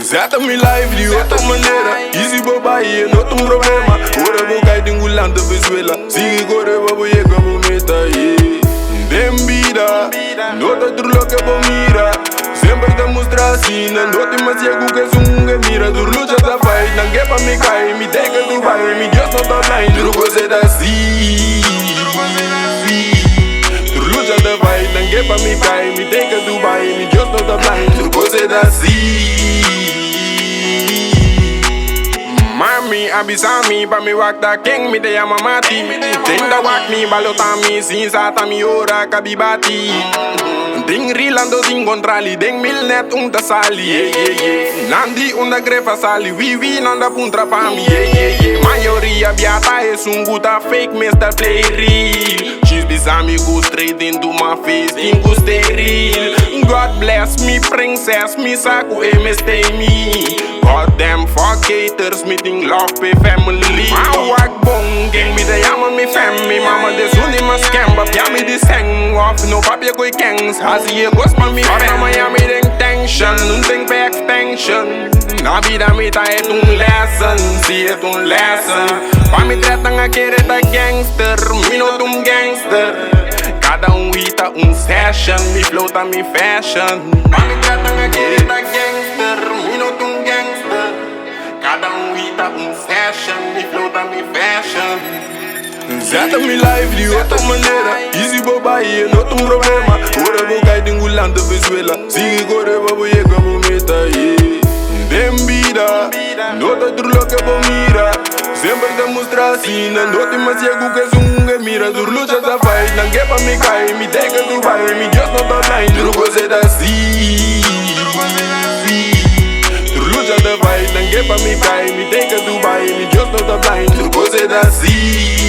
Zeta mi life de outra maneira. Easy bobai, não tem problema. Ora vou cair de Angolano da Venezuela. Sigue corre, vou chegar, vou meter. Dem Bida, não tá tudo louco, vou mirar. Sempre te mostrar assim, não te mais chego que sou mira. Dur lucha da fight, não quer pra me cair. Me deca do bairro, me Deus não tá blind. Dur você da si. Dur lucha da fight, não quer pra me cair. Me deca do bairro, me Deus não tá blind. Dur você da si. Mami, abisami, pa mi wak da king, mi de yama mati. Ding da wak mi, balotami, sinsa tami ora kabibati. Ding rilando ding contrali, ding milnet unta sali. Nandi unda grefa sali, we nanda puntra pami. Maioria biata é sunguta fake, Mr. Play real. She's bisami go straight into my face, ingo steril. God bless me, princess, me saku e me stay me. God damn fuck haters, meeting love pe family. I wak bong, gang me de yama me family. Mama de suni ma scam, bap yami di seng off. No papi koi kengs, hazi ye gos ma mi fam. Miami ding tension, un ding pe extension. Na vida me ta et un lesson, si et un lesson. Pa mi trata nga kere ta gangster, mi no tum gangster. Cada ita session, mi flow ta mi fashion. Pa mi trata nga kere ta gangster, mi no tum gangster. Cada ita session, mi flow ta mi fashion. Zeta mi life de outra maneira. Easy bobai, não tem problema. Ora vou cair de Angolano da Venezuela. Sigue corre, vou chegar, vou meter. Dem Bida, não tá tudo louco, vou mirar. Sempre te mostrar assim, não te mais chego que sou mira. Dur lucha da fight, não quer pra me cair. Me deca do bairro, me Deus não tá blind. Dur você da si. Dur lucha da fight, não quer pra me cair. Me deca do bairro, me Deus não tá blind. Dur você da si.